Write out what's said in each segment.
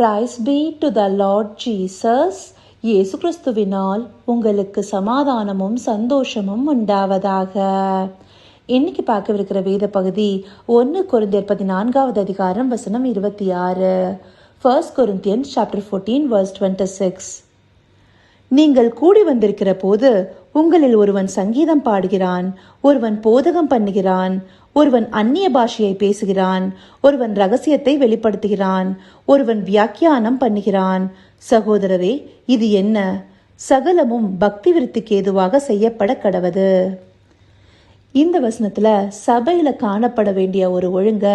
Praise be to the Lord Jesus. இயேசு கிறிஸ்துவினால் உங்களுக்கு சமாதானமும் சந்தோஷமும் உண்டாவதாக. இன்னைக்கு பார்க்கவிருக்கிற வேத பகுதி 1 கொரிந்தியர் 14வது அதிகாரம் வசனம் 26. 1 Corinthians chapter 14 verse 26. நீங்கள் கூடி வந்திருக்கிற போது உங்களில் ஒருவன் சங்கீதம் பாடுகிறான், ஒருவன் போதகம் பண்ணுகிறான், ஒருவன் அந்நிய பாஷையை பேசுகிறான், ஒருவன் ரகசியத்தை வெளிப்படுத்துகிறான், ஒருவன் வியாக்கியானம் பண்ணுகிறான். சகோதரரே, இது என்ன? சகலமும் பக்தி விருத்திக்கு ஏதுவாக செய்யப்பட கடவது. இந்த வசனத்துல சபையில காணப்பட வேண்டிய ஒரு ஒழுங்க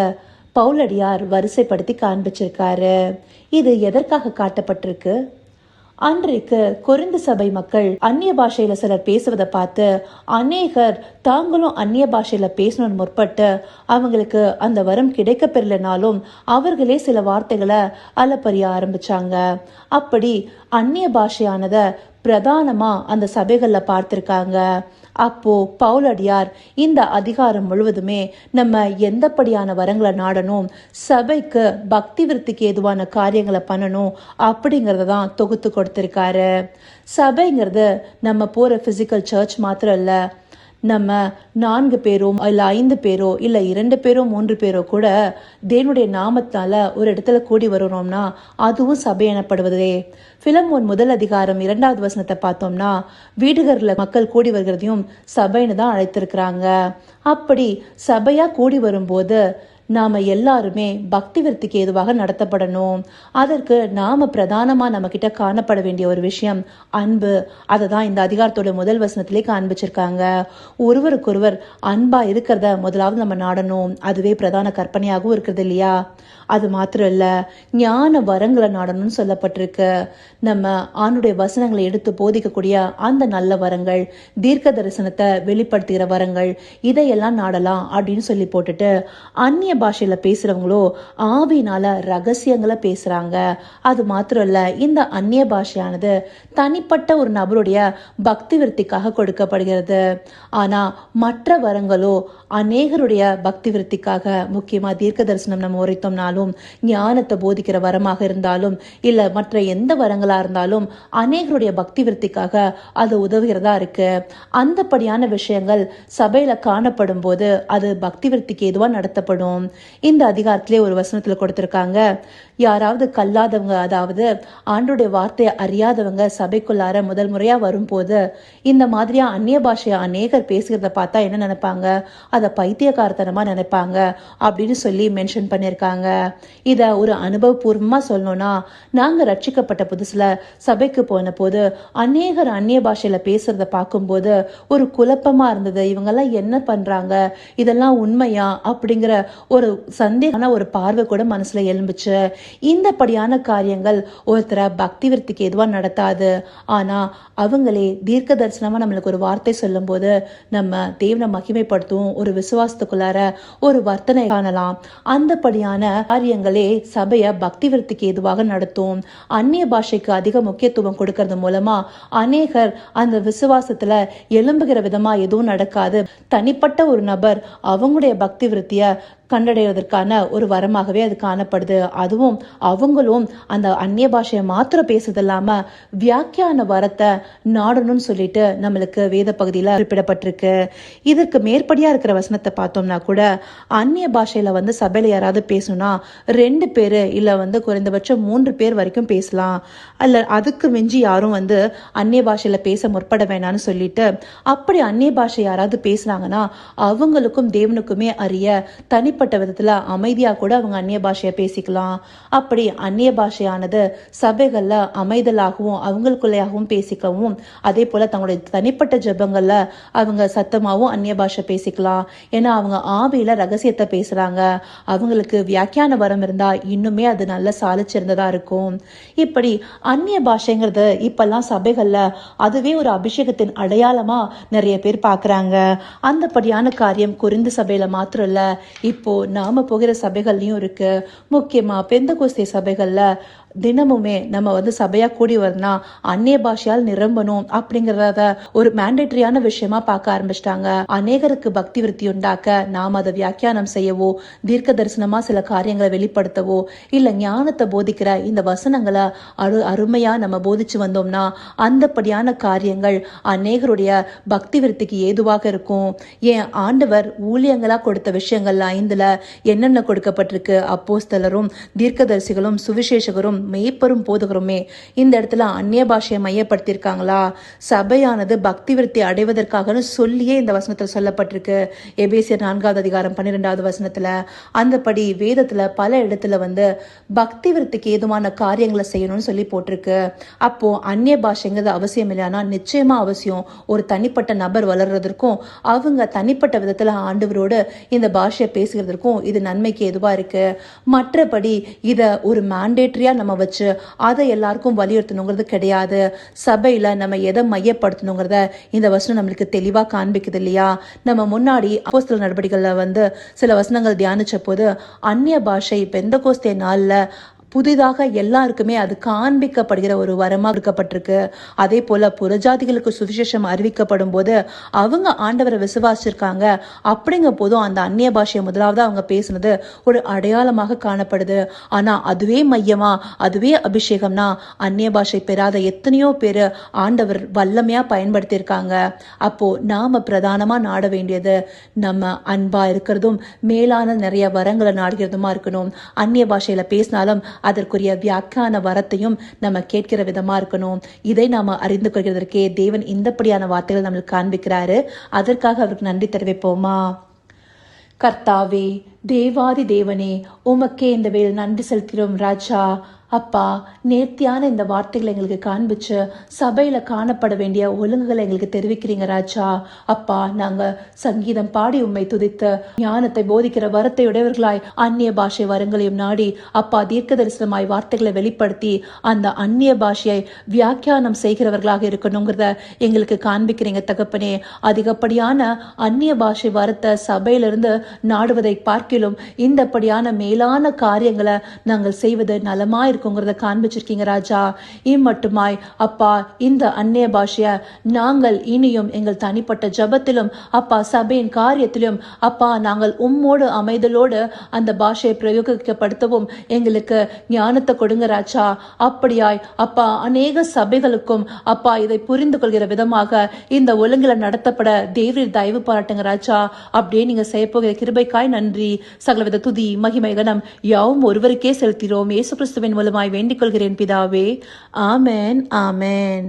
பவுலடியார் வரிசைப்படுத்தி காண்பிச்சிருக்காரு. இது எதற்காக காட்டப்பட்டிருக்கு? அன்றைக்கு கொரிந்து சபை மக்கள் அந்நிய பாஷையில சிலர் பேசுவதை பார்த்து அநேகர் தாங்களும் அந்நிய பாஷையில பேசணும்னு முற்பட்டு அவங்களுக்கு அந்த வரம் கிடைக்க பெறலனாலும் அவர்களே சில வார்த்தைகளை அலப்பறிய ஆரம்பிச்சாங்க. அப்படி அந்நிய பாஷையானத பிரதானமா அந்த சபைகள்ல பார்த்திருக்காங்க. அப்போ பவுலடியார் இந்த அதிகாரம் முழுவதுமே நம்ம எந்தப்படியான வரங்களை நாடணும், சபைக்கு பக்தி விருத்திக்கு ஏதுவான காரியங்களை பண்ணணும் அப்படிங்கறத தான் தொகுத்து கொடுத்திருக்காரு. சபைங்கிறது நம்ம போற பிசிக்கல் சர்ச் மாத்திரம் இல்ல, நம்ம 4 பேரோ இல்ல 5 பேரோ இல்ல 2 பேரோ 3 பேரோ கூட தேவனுடைய நாமத்தால ஒரு இடத்துல கூடி வருறோம்னா அதுவும் சபை எனப்படுவதே. பிலமோன் 1 அதிகாரம் 2வது வசனத்தை பார்த்தோம்னா வீடுகள்ல மக்கள் கூடி வருகிறதையும் சபைன்னு தான் அழைத்திருக்கிறாங்க. அப்படி சபையா கூடி வரும்போது நாம எல்லாருமே பக்தி விருத்திக்கு ஏதுவாக நடத்தப்படணும். அதற்கு நாம பிரதானமா நம்ம கிட்ட காணப்பட வேண்டிய ஒரு விஷயம் அன்பு. அதை தான் இந்த அதிகாரத்தோட முதல் வசனத்திலே காண்பிச்சிருக்காங்க. ஒருவருக்கொருவர் அன்பா இருக்கிறத முதலாவது நம்ம நாடணும். அதுவே பிரதான கற்பனையாகவும் இருக்கிறது இல்லையா? அது மாத்திரம் இல்ல, ஞான வரங்களை நாடணும்னு சொல்லப்பட்டிருக்கு. நம்ம ஆணுடைய வசனங்களை எடுத்து போதிக்கக்கூடிய அந்த நல்ல வரங்கள், தீர்க்க தரிசனத்தை வெளிப்படுத்துகிற வரங்கள், இதையெல்லாம் நாடலாம் அப்படின்னு சொல்லி போட்டுட்டு அந்நிய பாஷையில பேசுறவங்களோ ஆவியினால ரகசியங்களை பேசுறாங்க. அது மாத்திரம் இல்ல, இந்த அந்நிய பாஷையானது தனிப்பட்ட ஒரு நபருடைய பக்தி விருத்திக்காக கொடுக்கப்படுகிறது. ஆனா மற்ற வரங்களோ அநேகருடைய பக்தி விருத்திக்காக, முக்கியமா தீர்க்க தரிசனம் நம்ம உரைத்தோம்னாலும், ஞானத்தை போதிக்கிற வரமாக இருந்தாலும் இல்ல மற்ற எந்த வரங்களா இருந்தாலும் அநேகருடைய பக்தி விருத்திக்காக அது உதவுகிறதா இருக்கு. அந்தப்படியான விஷயங்கள் சபையில காணப்படும் போது அது பக்தி விருத்திக்கு ஏதுவா நடத்தப்படும். இந்த அதிகாரத்திலே ஒரு வசனத்துல கொடுத்திருக்காங்க, யாராவது கல்லாதவங்க, அதாவது ஆண்டோடைய வார்த்தையை அறியாதவங்க சபைக்குள்ளார முதல் முறையா வரும்போது இந்த மாதிரியா அந்நிய பாஷையை அநேகர் பேசுகிறத பார்த்தா என்ன நினைப்பாங்க? அதை பைத்தியக்காரத்தனமா நினைப்பாங்க அப்படின்னு சொல்லி மென்ஷன் பண்ணிருக்காங்க. இத ஒரு அனுபவபூர்வமா சொல்லணும்னா, நாங்க ரட்சிக்கப்பட்ட புதுசுல சபைக்கு போன போது அநேகர் அந்நிய பாஷையில பேசுறத பார்க்கும்போது ஒரு குழப்பமா இருந்தது. இவங்கெல்லாம் என்ன பண்றாங்க, இதெல்லாம் உண்மையா அப்படிங்கிற ஒரு சந்தேகமான ஒரு பார்வை கூட மனசுல எழும்புச்சு. இந்த படியான காரியங்கள் ஒருத்தர பக்தி விருத்திக்கு எதுவா நடத்தாது. ஆனா அவங்களே தீர்க்க தரிசனமா நம்மளுக்கு ஒரு வார்த்தை சொல்லும் போது நம்ம தேவனை மகிமைப்படுத்தும் ஒரு விசுவாசத்துக்குள்ளார ஒரு வர்த்தனை காணலாம். அந்த படியான காரியங்களே சபைய பக்தி விருத்திக்கு எதுவாக நடத்தும். அந்நிய பாஷைக்கு அதிக முக்கியத்துவம் கொடுக்கறது மூலமா அநேகர் அந்த விசுவாசத்துல எழும்புகிற விதமா எதுவும் நடக்காது. தனிப்பட்ட ஒரு நபர் அவங்களுடைய பக்தி விருத்திய கண்டடைவதற்கான ஒரு வரமாகவே அது காணப்படுது. அதுவும் அவங்களும் அந்த அந்நிய பாஷையை மாத்திரம் பேசுறது இல்லாம வியாக்கியான வரத்தை நாடணும்னு சொல்லிட்டு நம்மளுக்கு வேத பகுதியில குறிப்பிடப்பட்டிருக்கு. இதற்கு மேற்படியா இருக்கிற வசனத்தை பார்த்தோம்னா கூட அந்நிய பாஷையில சபையில யாராவது பேசணும்னா 2 பேரு இல்ல குறைந்தபட்சம் 3 பேர் வரைக்கும் பேசலாம். அல்ல அதுக்கு மிஞ்சி யாரும் அந்நிய பாஷையில பேச முற்பட வேணாம்னு சொல்லிட்டு, அப்படி அந்நிய பாஷை யாராவது பேசுனாங்கன்னா அவங்களுக்கும் தேவனுக்குமே அறிய தனிப்பட்ட விதத்துல அமைதியா கூட அவங்க அந்நிய பாஷைய பேசிக்கலாம். அப்படி அந்நிய பாஷையானது சபைகள்ல அமைதலாகவும் அவங்களுக்குள்ளையாகவும் பேசிக்கவும், அதே போல தங்களுடைய தனிப்பட்ட ஜெபங்கள்ல அவங்க சத்தமாவும் அந்நிய பாஷை பேசிக்கலாம். ஏன்னா அவங்க ஆவியில ரகசியத்தை பேசுறாங்க. அவங்களுக்கு வியாக்கியான வரம் இருந்தா இன்னுமே அது நல்ல சாலிச்சிருந்ததா இருக்கும். இப்படி அந்நிய பாஷைங்கிறது இப்பெல்லாம் சபைகள்ல அதுவே ஒரு அபிஷேகத்தின் அடையாளமா நிறைய பேர் பாக்குறாங்க. அந்தபடியான காரியம் கொரிந்து சபையில மாத்திரம் இல்ல, இப்போ நாம போகிற சபைகள்லயும் இருக்கு. முக்கியமா பெந்தகோஸ்தே சபைகள்ல தினமுமே நம்ம சபையா கூடி வரனா அந்நிய பாஷையால் நிரம்பணும் அப்படிங்கறத ஒரு மேண்டேட்டரியான விஷயமா பார்க்க ஆரம்பிச்சிட்டாங்க. அநேகருக்கு பக்தி விருத்தி உண்டாக்க நாம் அதை வியாக்கியானம் செய்யவோ, தீர்க்க தரிசனமா சில காரியங்களை வெளிப்படுத்தவோ, இல்ல ஞானத்தை போதிக்கிற இந்த வசனங்களை அருமையா நம்ம போதிச்சு வந்தோம்னா அந்தப்படியான காரியங்கள் அநேகருடைய பக்தி விருத்திக்கு ஏதுவாக இருக்கும். ஏன் ஆண்டவர் ஊழியங்களா கொடுத்த விஷயங்கள்ல 5ல என்னென்ன கொடுக்கப்பட்டிருக்கு? அப்போஸ்தலரும் தீர்க்கதரிசிகளும் சுவிசேஷகரும் மெய்ப்பரும் போதகருமே. இந்த இடத்துல அந்நிய பாஷையை மையப்படுத்தியிருக்காங்களா? சபையானது பக்தி விருத்தி அடைவதற்காக சொல்லியே இந்த வசனத்துல சொல்லப்பட்டிருக்கு. எபேசியர் 4வது அதிகாரம் 12வது வசனத்துல. அந்தபடி வேதத்துல பல இடத்துல பக்தி விருத்திக்கு ஏதுவான காரியங்களை செய்யணும்னு சொல்லி போட்டிருக்கு. அப்போ அந்நிய பாஷைங்கிறது அவசியம் இல்லையானா நிச்சயமா அவசியம். ஒரு தனிப்பட்ட நபர் வளர்றதற்கும் அவங்க தனிப்பட்ட விதத்துல ஆண்டவரோடு இந்த பாஷையை பேசுகிறதுக்கும் இது நன்மைக்கு எதுவா இருக்கு. மற்றபடி இத ஒரு மேண்டேட்டரியா நம்ம வச்சு அதை எல்லாருக்கும் வலியுறுத்தணுங்கிறது கிடையாது. சபையில நம்ம எதை மையப்படுத்தணுங்கிறத இந்த வசனம் நம்மளுக்கு தெளிவா காண்பிக்குது இல்லையா? நம்ம முன்னாடி அப்போஸ்தலர் நடவடிக்கைகள்ல சில வசனங்கள் தியானிச்ச போது அந்நிய பாஷை பெந்தகோஸ்தே நாள்ல புதிதாக எல்லாருக்குமே அது காண்பிக்கப்படுகிற ஒரு வரமா இருக்கப்பட்டிருக்கு. அதே போல புறஜாதிகளுக்கு சுவிசேஷம் அறிவிக்கப்படும் போது அவங்க ஆண்டவரை விசுவாசிச்சிருக்காங்க. அப்படிங்க போதும் அந்த அந்நிய பாஷையை முதலாவது அவங்க பேசுனது ஒரு அடையாளமாக காணப்படுது. ஆனா அதுவே மையமா, அதுவே அபிஷேகம்னா அந்நிய பாஷை பெறாத எத்தனையோ பேரு ஆண்டவர் வல்லமையா பயன்படுத்தி இருக்காங்க. அப்போ நாம பிரதானமா நாட வேண்டியது நம்ம அன்பா இருக்கிறதும் மேலான நிறைய வரங்களை நாடுகிறதுமா இருக்கணும். அந்நிய பாஷையில பேசினாலும் அதற்குரிய வியாக்கியான வரத்தையும் நம்ம கேட்கிற விதமா இருக்கணும். இதை நாம அறிந்து கொள்கிறதற்கே தேவன் இந்தப்படியான வார்த்தைகள் நம்மளுக்கு காண்பிக்கிறாரு. அதற்காக அவருக்கு நன்றி தெரிவிப்போமா? கர்த்தாவே, தேவாதி தேவனே, உமக்கே இந்த வேளை நன்றி செலுத்துகிறோம் ராஜா. அப்பா, நேர்த்தியான இந்த வார்த்தைகளை எங்களுக்கு காண்பிச்சு சபையில காணப்பட வேண்டிய ஒழுங்குகளை எங்களுக்கு தெரிவிக்கிறீங்க ராஜா. அப்பா, நாங்க சங்கீதம் பாடி உம்மை துதித்து ஞானத்தை போதிக்கிற வரத்தை உடையவர்களாய் அந்நிய பாஷை வரங்களையும் நாடி அப்பா தீர்க்க தரிசனமாய் வார்த்தைகளை வெளிப்படுத்தி அந்த அந்நிய பாஷையை வியாக்கியானம் செய்கிறவர்களாக இருக்கணுங்கிறத எங்களுக்கு காண்பிக்கிறீங்க தகப்பனே. அதிகப்படியான அந்நிய பாஷை வரத்தை சபையிலிருந்து நாடுவதை பார்க்கிலும் இந்தப்படியான மேலான காரியங்களை நாங்கள் செய்வது நலமா இருக்குங்கிறத காண்பிச்சிருக்கீங்க ராஜா. இம்மட்டுமாய் அப்பா இந்த அந்நிய பாஷைய நாங்கள் இனியும் எங்கள் தனிப்பட்ட ஜபத்திலும் அப்பா சபையின் காரியத்திலும் அப்பா நாங்கள் உம்மோடு அமைதலோடு அந்த பாஷையை பிரயோகிக்கப்படுத்தவும் எங்களுக்கு ஞானத்தை கொடுங்க ராஜா. அப்படியாய் அப்பா அநேக சபைகளுக்கும் அப்பா இதை புரிந்து கொள்கிற விதமாக இந்த ஒழுங்குல நடத்தப்பட தேவரீர் தயவு பாராட்டுங்க ராஜா. அப்படியே நீங்க செய்ய போகிற கிருபைக்காய் நன்றி. சகலவித துதி மகிமை கனம் யாவும் ஒருவருக்கே செலுத்தினோம். இயேசு கிறிஸ்துவின் மூலமாய் வேண்டிக் கொள்கிறேன் பிதாவே. ஆமென், ஆமென்.